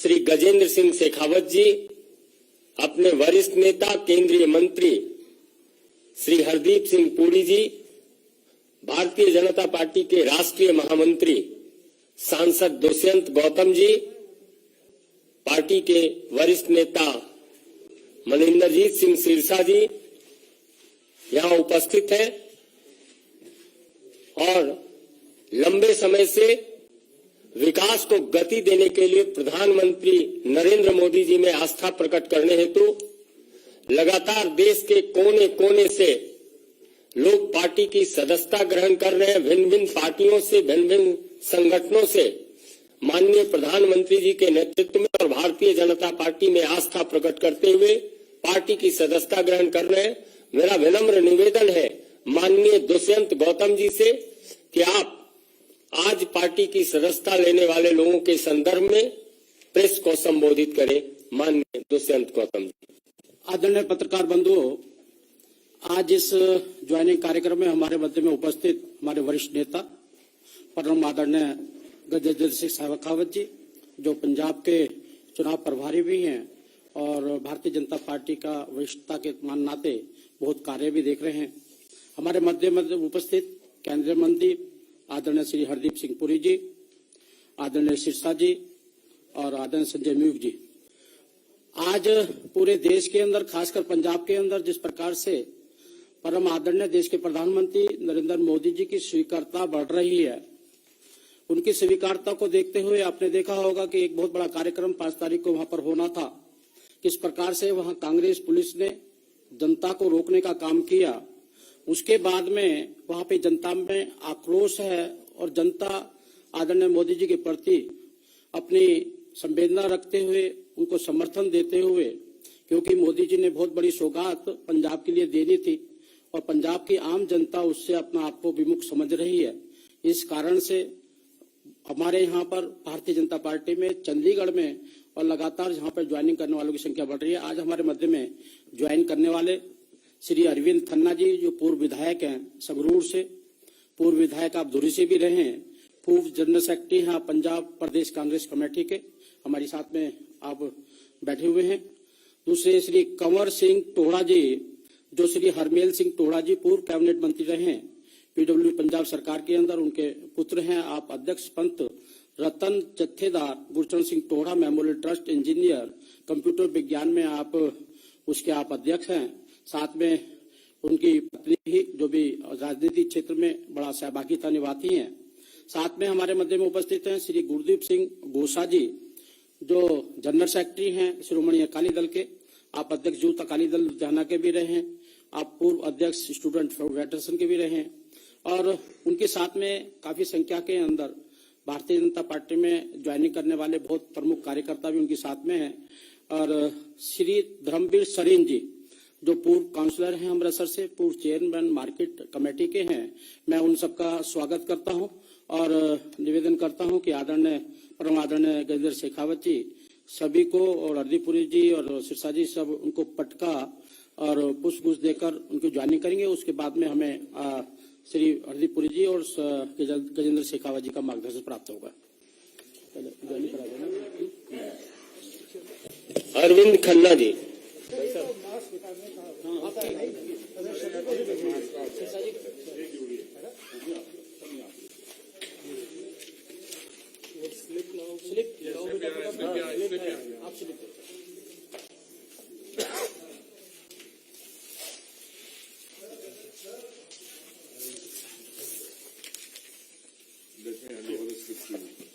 श्री गजेंद्र सिंह शेखावत जी, अपने वरिष्ठ नेता केंद्रीय मंत्री श्री हरदीप सिंह पुरी जी, भारतीय जनता पार्टी के राष्ट्रीय महामंत्री सांसद दुष्यंत गौतम जी, पार्टी के वरिष्ठ नेता मनिंदरजीत सिंह सिरसा जी यहां उपस्थित हैं और लंबे समय से विकास को गति देने के लिए प्रधानमंत्री नरेंद्र मोदी जी में आस्था प्रकट करने हेतु लगातार देश के कोने कोने से लोग पार्टी की सदस्यता ग्रहण कर रहे हैं। भिन्न भिन्न पार्टियों से, भिन्न भिन्न संगठनों से माननीय प्रधानमंत्री जी के नेतृत्व में और भारतीय जनता पार्टी में आस्था प्रकट करते हुए पार्टी की सदस्यता ग्रहण कर रहे हैं। मेरा विनम्र निवेदन है माननीय दुष्यंत गौतम जी से कि आप आज पार्टी की सदस्यता लेने वाले लोगों के संदर्भ में प्रेस को संबोधित करें। माननीय दुष्यंत गौतम जी। आदरणीय पत्रकार बंधुओं, आज इस ज्वाइनिंग कार्यक्रम में हमारे मध्य में उपस्थित हमारे वरिष्ठ नेता परम आदरणीय गजेंद्र सिंह शेखावत जी, जो पंजाब के चुनाव प्रभारी भी हैं और भारतीय जनता पार्टी का वरिष्ठता के नाते बहुत कार्य भी देख रहे हैं। हमारे मध्य में उपस्थित केंद्रीय मंत्री आदरणीय श्री हरदीप सिंह पुरी जी, आदरणीय सिरसा जी और आदरणीय संजय म्यूक जी। आज पूरे देश के अंदर, खासकर पंजाब के अंदर, जिस प्रकार से परम आदरणीय देश के प्रधानमंत्री नरेंद्र मोदी जी की स्वीकार्यता बढ़ रही है, उनकी स्वीकार्यता को देखते हुए आपने देखा होगा कि एक बहुत बड़ा कार्यक्रम 5 तारीख को वहां पर होना था। किस प्रकार से वहां कांग्रेस पुलिस ने जनता को रोकने का काम किया, उसके बाद में वहां पे जनता में आक्रोश है और जनता आदरणीय मोदी जी के प्रति अपनी संवेदना रखते हुए उनको समर्थन देते हुए, क्योंकि मोदी जी ने बहुत बड़ी सौगात पंजाब के लिए देनी थी और पंजाब की आम जनता उससे अपना आप को विमुख समझ रही है। इस कारण से हमारे यहाँ पर भारतीय जनता पार्टी में चंडीगढ़ में और लगातार यहाँ पर ज्वाइनिंग करने वालों की संख्या बढ़ रही है। आज हमारे मध्य में ज्वाइन करने वाले श्री अरविंद खन्ना जी, जो पूर्व विधायक हैं संगरूर से, पूर्व विधायक आप धुरी से भी रहे हैं, पूर्व जनरल सेक्रेटरी हैं पंजाब प्रदेश कांग्रेस कमेटी के, हमारे साथ में आप बैठे हुए हैं। दूसरे श्री कंवर सिंह टोहड़ा जी, जो श्री हरमेल सिंह टोहड़ा जी पूर्व कैबिनेट मंत्री रहे हैं पीडब्ल्यू पंजाब सरकार के अंदर, उनके पुत्र हैं। आप अध्यक्ष Panth Ratan Jathedar Gurcharan Singh Tohra memorial trust engineer computer विज्ञान में आप उसके आप अध्यक्ष हैं। साथ में उनकी पत्नी ही, जो भी राजनीतिक क्षेत्र में बड़ा सहभागिता निभाती हैं। साथ में हमारे मध्य में उपस्थित हैं श्री गुरदीप सिंह घोषा जी, जो जनरल सेक्रेटरी हैं श्रोमणी अकाली दल के। आप अध्यक्ष यूथ अकाली दल लुधियाना के भी रहे हैं, आप पूर्व अध्यक्ष स्टूडेंट फेडरेशन के भी रहे हैं और उनके साथ में काफी संख्या के अंदर भारतीय जनता पार्टी में ज्वाइनिंग करने वाले बहुत प्रमुख कार्यकर्ता भी उनके साथ में हैं। और श्री धर्मवीर सरीन जी, जो पूर्व काउंसलर हैं अमृतसर से, पूर्व चेयरमैन मार्केट कमेटी के हैं। मैं उन सबका स्वागत करता हूं और निवेदन करता हूं कि आदरणीय परम आदरणीय गजेंद्र शेखावत जी सभी को और हरदीपुरी जी और सिरसा जी सब उनको पटका और पुष्प देकर उनको ज्वाइनिंग करेंगे। उसके बाद में हमें श्री हरदीपुरी जी और गजेंद्र शेखावत जी का मार्गदर्शन प्राप्त होगा। Arvind Khanna ji.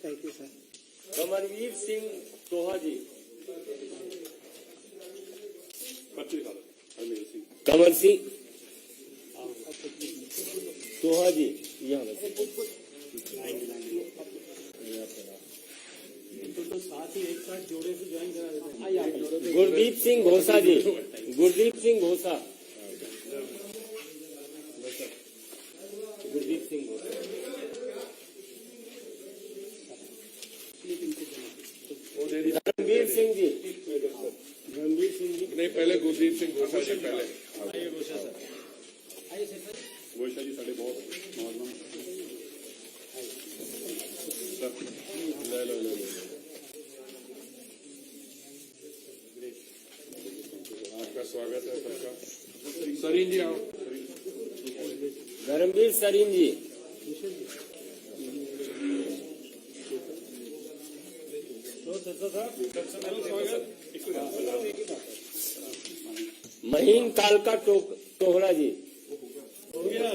Thank you sir. Kamarveer Singh Toha ji. Kamar Singh Toha ji, साथ ही एक साथ जोड़े से ज्वाइन करा देते हैं। गुरदीप सिंह घोषा जी, गुरदीप सिंह घोषा, गुरदीप सिंह घोषा। धर्मवीर सिंह जी, धर्मवीर सिंह जी नहीं, पहले गुरदीप सिंह घोषा जी पहले। आइए घोषा सर, आइए सर। घोषा जी साढ़े बहुत ले लो। स्वागत है सबका। सरीन जी आओ। धर्मवीर सरीन जी, महीन कालका टोहरा जी, हो गया।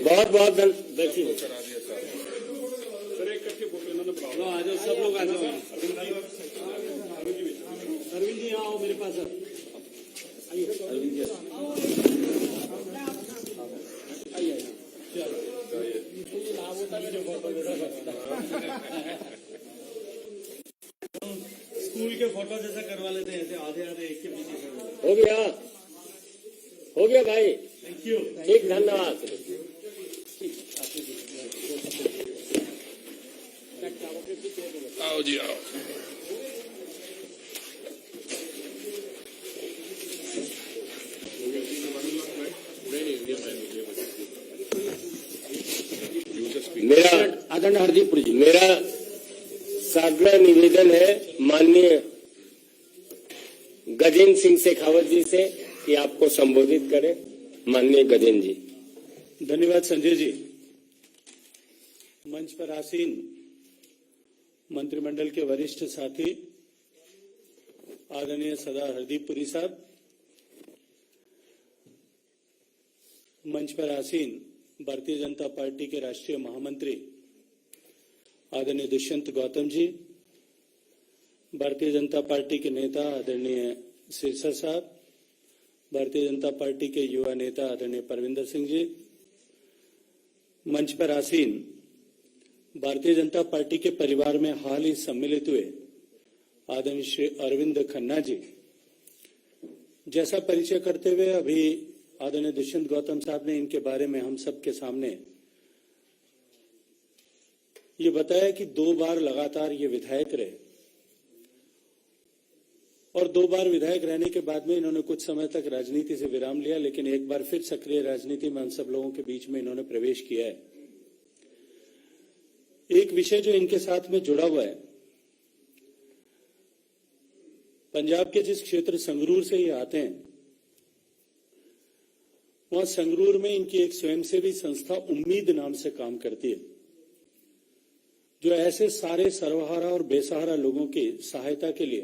बहुत बहुत बैठिए। करा दिया साहब। सर एक इकट्ठे फोटो इन्होंने लो, आ जाओ, सब लोग आ जाओ। अरविंद जी आओ मेरे पास। स्कूल के फोटो जैसा करवा लेते हैं, ऐसे आधे आधे एक के पीछे कर। हो गया भाई, थैंक यू। ठीक, धन्यवाद। आओ जी आओ। मेरा आदरणीय हरदीप जी, मेरा साग्रह निवेदन है माननीय गजेंद्र सिंह शेखावत जी से कि आपको संबोधित करें। माननीय गजेंद्र जी। धन्यवाद संजय जी। मंच पर आसीन मंत्रिमंडल के वरिष्ठ साथी आदरणीय सरदार हरदीप पुरी साहब, मंच पर आसीन भारतीय जनता पार्टी के राष्ट्रीय महामंत्री आदरणीय दुष्यंत गौतम जी, भारतीय जनता पार्टी के नेता आदरणीय सिरसा साहब, भारतीय जनता पार्टी के युवा नेता आदरणीय परविंदर सिंह जी, मंच पर आसीन भारतीय जनता पार्टी के परिवार में हाल ही सम्मिलित हुए आदरणीय श्री अरविंद खन्ना जी, जैसा परिचय करते हुए अभी आदरणीय दुष्यंत गौतम साहब ने इनके बारे में हम सबके सामने ये बताया कि 2 बार लगातार ये विधायक रहे और 2 बार विधायक रहने के बाद में इन्होंने कुछ समय तक राजनीति से विराम लिया, लेकिन एक बार फिर सक्रिय राजनीति में हम सब लोगों के बीच में इन्होंने प्रवेश किया है। एक विषय जो इनके साथ में जुड़ा हुआ है, पंजाब के जिस क्षेत्र संगरूर से ये आते हैं, वहां संगरूर में इनकी एक स्वयंसेवी संस्था उम्मीद नाम से काम करती है, जो ऐसे सारे सर्वहारा और बेसहारा लोगों की सहायता के लिए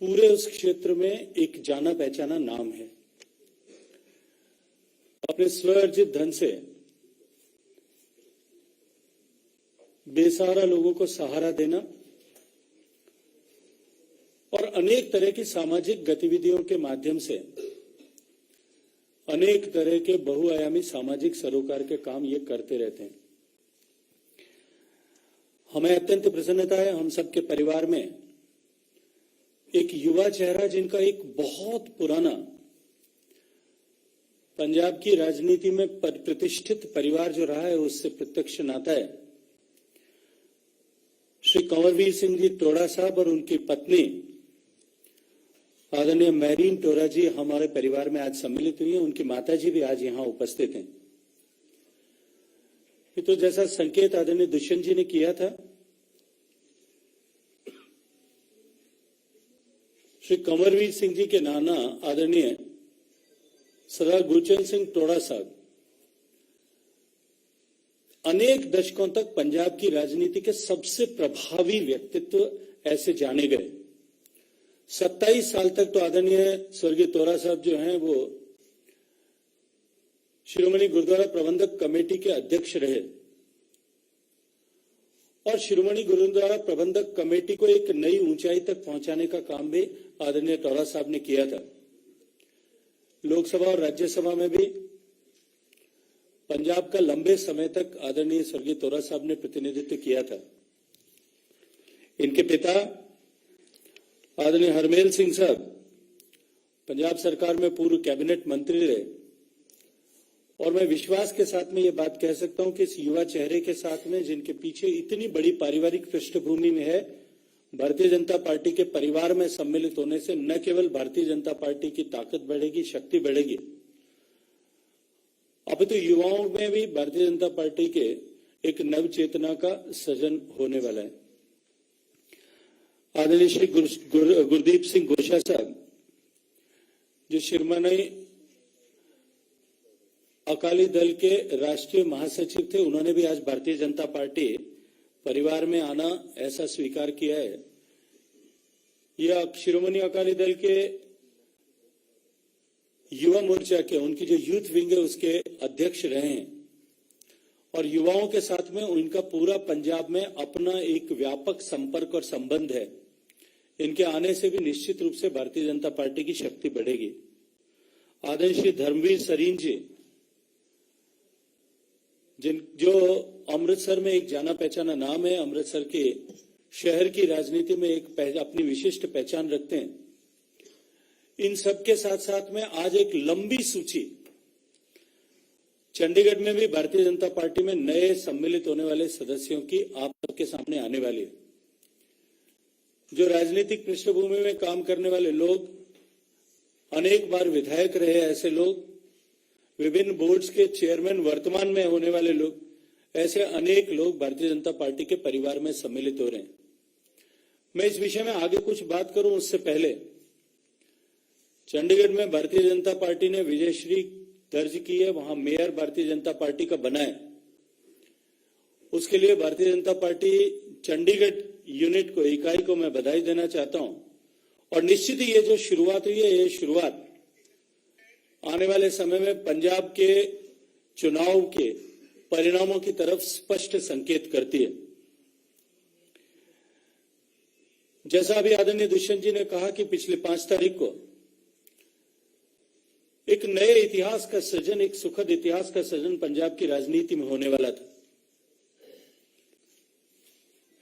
पूरे उस क्षेत्र में एक जाना पहचाना नाम है। अपने स्वअर्जित धन से बेसहारा लोगों को सहारा देना और अनेक तरह की सामाजिक गतिविधियों के माध्यम से अनेक तरह के बहुआयामी सामाजिक सरोकार के काम ये करते रहते हैं। हमें अत्यंत प्रसन्नता है, हम सबके परिवार में एक युवा चेहरा जिनका एक बहुत पुराना पंजाब की राजनीति में प्रतिष्ठित परिवार जो रहा है उससे प्रत्यक्ष नाता है। श्री कंवरवीर सिंह जी टोड़ा साहब और उनकी पत्नी आदरणीय मैरीन टोरा जी हमारे परिवार में आज सम्मिलित हुई हैं। उनकी माता जी भी आज यहां उपस्थित हैं। तो जैसा संकेत आदरणीय दुष्यंत जी ने किया था, श्री कंवरवीर सिंह जी के नाना आदरणीय सरदार गुरचरण सिंह टोड़ा साहब अनेक दशकों तक पंजाब की राजनीति के सबसे प्रभावी व्यक्तित्व ऐसे जाने गए। 27 साल तक तो आदरणीय स्वर्गीय टोड़ा साहब जो हैं वो शिरोमणि गुरुद्वारा प्रबंधक कमेटी के अध्यक्ष रहे और शिरोमणि गुरुद्वारा प्रबंधक कमेटी को एक नई ऊंचाई तक पहुंचाने का काम भी आदरणीय टोड़ा साहब ने किया था। लोकसभा और राज्यसभा में भी पंजाब का लंबे समय तक आदरणीय स्वर्गीय टोड़ा साहब ने प्रतिनिधित्व किया था। इनके पिता आदरणीय हरमेल सिंह साहब पंजाब सरकार में पूर्व कैबिनेट मंत्री रहे और मैं विश्वास के साथ में ये बात कह सकता हूं कि इस युवा चेहरे के साथ में जिनके पीछे इतनी बड़ी पारिवारिक पृष्ठभूमि में है, भारतीय जनता पार्टी के परिवार में सम्मिलित होने से न केवल भारतीय जनता पार्टी की ताकत बढ़ेगी, शक्ति बढ़ेगी, अब तो युवाओं में भी भारतीय जनता पार्टी के एक नव चेतना का सृजन होने वाला है। आदरणीय श्री गुरदीप सिंह गोशा साहब जो शिरोमणि अकाली दल के राष्ट्रीय महासचिव थे, उन्होंने भी आज भारतीय जनता पार्टी परिवार में आना ऐसा स्वीकार किया है। यह शिरोमणि अकाली दल के युवा मोर्चा के, उनकी जो यूथ विंग है उसके अध्यक्ष रहे हैं और युवाओं के साथ में उनका पूरा पंजाब में अपना एक व्यापक संपर्क और संबंध है। इनके आने से भी निश्चित रूप से भारतीय जनता पार्टी की शक्ति बढ़ेगी। आदरणीय श्री धर्मवीर सरीन जी, जो अमृतसर में एक जाना पहचाना नाम है, अमृतसर के शहर की राजनीति में एक अपनी विशिष्ट पहचान रखते हैं। इन सब के साथ साथ में आज एक लंबी सूची चंडीगढ़ में भी भारतीय जनता पार्टी में नए सम्मिलित होने वाले सदस्यों की आप सबके सामने आने वाली है। जो राजनीतिक पृष्ठभूमि में काम करने वाले लोग, अनेक बार विधायक रहे ऐसे लोग, विभिन्न बोर्ड्स के चेयरमैन वर्तमान में होने वाले लोग, ऐसे अनेक लोग भारतीय जनता पार्टी के परिवार में सम्मिलित हो रहे हैं। मैं इस विषय में आगे कुछ बात करूं उससे पहले चंडीगढ़ में भारतीय जनता पार्टी ने विजयश्री दर्ज की है, वहां मेयर भारतीय जनता पार्टी का बना है। उसके लिए भारतीय जनता पार्टी चंडीगढ़ यूनिट को, इकाई को मैं बधाई देना चाहता हूं। और निश्चित ही ये जो शुरुआत हुई है, ये शुरुआत आने वाले समय में पंजाब के चुनाव के परिणामों की तरफ स्पष्ट संकेत करती है। जैसा अभी आदरणीय दुष्यंत जी ने कहा कि पिछले 5 तारीख को एक नए इतिहास का सृजन, एक सुखद इतिहास का सृजन पंजाब की राजनीति में होने वाला था।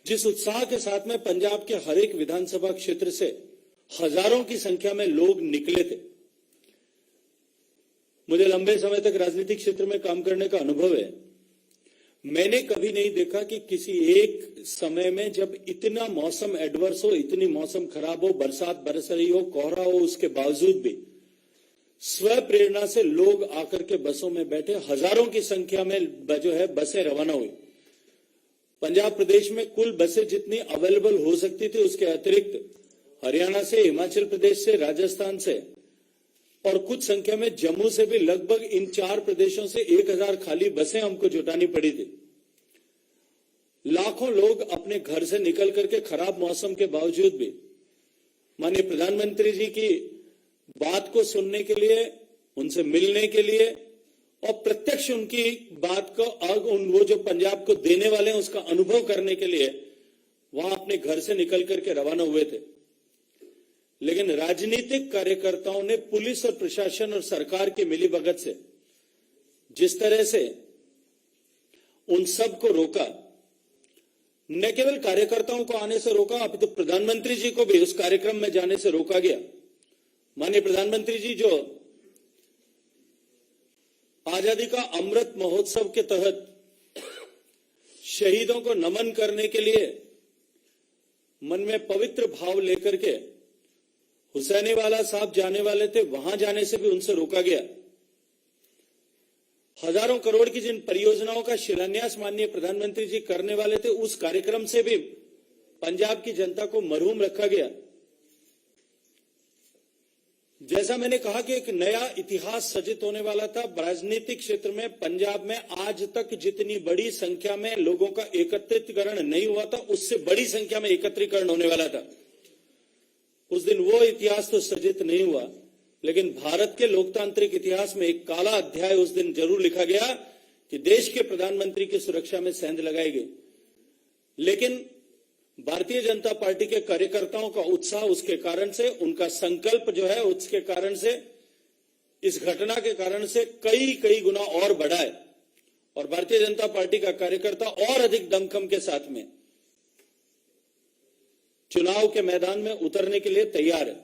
जिस उत्साह के साथ में पंजाब के हर एक विधानसभा क्षेत्र से हजारों की संख्या में लोग निकले थे। मुझे लंबे समय तक राजनीतिक क्षेत्र में काम करने का अनुभव है। मैंने कभी नहीं देखा कि किसी एक समय में जब इतना मौसम एडवर्स हो, इतनी मौसम खराब हो, बरसात बरस रही हो, कोहरा हो, उसके बावजूद भी स्व प्रेरणा से लोग आकर के बसों में बैठे, हजारों की संख्या में जो है बसें रवाना हुई। पंजाब प्रदेश में कुल बसें जितनी अवेलेबल हो सकती थी, उसके अतिरिक्त हरियाणा से, हिमाचल प्रदेश से, राजस्थान से और कुछ संख्या में जम्मू से भी लगभग इन 4 प्रदेशों से 1000 खाली बसें हमको जुटानी पड़ी थी। लाखों लोग अपने घर से निकल करके खराब मौसम के बावजूद भी माननीय प्रधानमंत्री जी की बात को सुनने के लिए, उनसे मिलने के लिए और प्रत्यक्ष उनकी बात को, वो जो पंजाब को देने वाले हैं उसका अनुभव करने के लिए वहां अपने घर से निकल करके रवाना हुए थे। लेकिन राजनीतिक कार्यकर्ताओं ने पुलिस और प्रशासन और सरकार की मिलीभगत से जिस तरह से उन सब को रोका, न केवल कार्यकर्ताओं को आने से रोका, अभी तो प्रधानमंत्री जी को भी उस कार्यक्रम में जाने से रोका गया। माननीय प्रधानमंत्री जी जो आजादी का अमृत महोत्सव के तहत शहीदों को नमन करने के लिए मन में पवित्र भाव लेकर के हुसैनीवाला साहब जाने वाले थे, वहां जाने से भी उनसे रोका गया। हजारों करोड़ की जिन परियोजनाओं का शिलान्यास माननीय प्रधानमंत्री जी करने वाले थे, उस कार्यक्रम से भी पंजाब की जनता को मरहूम रखा गया। जैसा मैंने कहा कि एक नया इतिहास सृजित होने वाला था राजनीतिक क्षेत्र में। पंजाब में आज तक जितनी बड़ी संख्या में लोगों का एकत्रीकरण नहीं हुआ था, उससे बड़ी संख्या में एकत्रीकरण होने वाला था। उस दिन वो इतिहास तो सृजित नहीं हुआ, लेकिन भारत के लोकतांत्रिक इतिहास में एक काला अध्याय उस दिन जरूर लिखा गया कि देश के प्रधानमंत्री की सुरक्षा में सेंध लगाई गई। लेकिन भारतीय जनता पार्टी के कार्यकर्ताओं का उत्साह, उसके कारण से, उनका संकल्प जो है, उसके कारण से, इस घटना के कारण से कई गुना और बढ़ा है और भारतीय जनता पार्टी का कार्यकर्ता और अधिक दमखम के साथ में चुनाव के मैदान में उतरने के लिए तैयार है।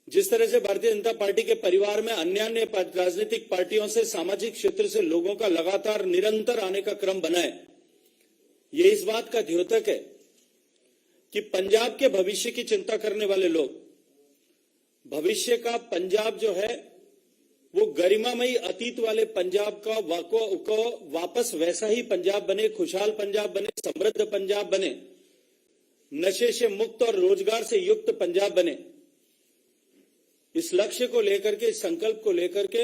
जिस तरह से भारतीय जनता पार्टी के परिवार में अन्य राजनीतिक पार्टियों से, सामाजिक क्षेत्र से लोगों का लगातार निरंतर आने का क्रम बना है, ये इस बात का द्योतक है कि पंजाब के भविष्य की चिंता करने वाले लोग, भविष्य का पंजाब जो है वो गरिमामयी अतीत वाले पंजाब को वापस वैसा ही पंजाब बने, खुशहाल पंजाब बने, समृद्ध पंजाब बने, नशे से मुक्त और रोजगार से युक्त पंजाब बने, इस लक्ष्य को लेकर के, इस संकल्प को लेकर के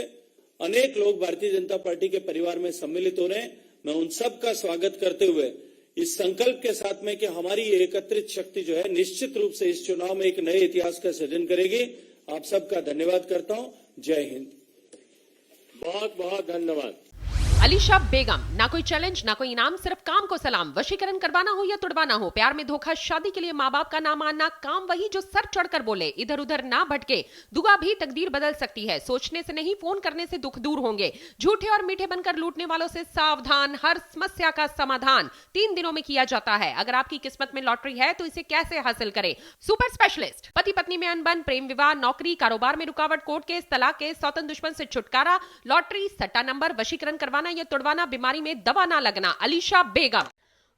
अनेक लोग भारतीय जनता पार्टी के परिवार में सम्मिलित हो रहे हैं। मैं उन सब का स्वागत करते हुए इस संकल्प के साथ में कि हमारी ये एकत्रित शक्ति जो है निश्चित रूप से इस चुनाव में एक नए इतिहास का सृजन करेगी। आप सबका धन्यवाद करता हूं। जय हिंद। बहुत बहुत धन्यवाद। अलीशा बेगम, ना कोई चैलेंज ना कोई इनाम, सिर्फ काम को सलाम। वशीकरण करवाना हो या तुड़वाना हो, प्यार में धोखा, शादी के लिए माँ बाप का ना मानना, काम वही जो सर चढ़कर बोले, इधर उधर ना भटके। दुआ भी तकदीर बदल सकती है, सोचने से नहीं फोन करने से दुख दूर होंगे। झूठे और मीठे बनकर लूटने वालों से सावधान, हर समस्या का समाधान 3 दिनों में किया जाता है। अगर आपकी किस्मत में लॉटरी है तो इसे कैसे हासिल करें? सुपर स्पेशलिस्ट, पति पत्नी में अनबन, प्रेम विवाह, नौकरी, कारोबार में रुकावट, कोर्ट केस, तलाक केस, सौतन दुश्मन से छुटकारा, लॉटरी, सट्टा नंबर, वशीकरण करवाना या तुड़वाना, बीमारी में दवा ना लगना। अलीशा बेगम।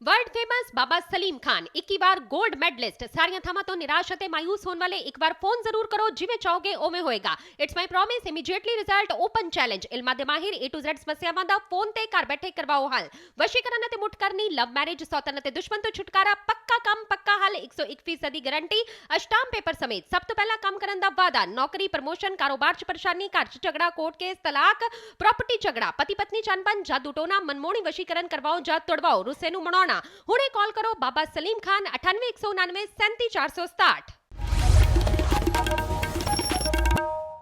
वर्ल्ड फेमस बाबा सलीम खान 21 बार गोल्ड मेडलिस्ट। सारियां थमा तो निराश हते मायूस होने वाले, एक बार फोन जरूर करो, जिवें चाहोगे ओवें होएगा। It's my promise, immediately result, open challenge. इल्मा दे माहिर A to Z समस्यावां दा फोन ते घर बैठे करवाओ हल। वशीकरण ते मुठ करनी, लव मैरिज, सौतन ते दुश्मन तो छुटकारा, पक्का काम पक्का हल, 101% गारंटी, अष्टाम पेपर समेत। सब तो पहला काम करन दा वादा, नौकरी, प्रमोशन, कारोबार च परेशानी, घर च झगड़ा, कोर्ट केस, तलाक, प्रॉपर्टी झगड़ा, पति पत्नी च अनबन, जादू टोना, मनमोहनी वशीकरण करवाओ जा तुड़वाओ, रुस्से नूं मनाउणा। हुणे कॉल करो बाबा सलीम खान 98 199 37 467।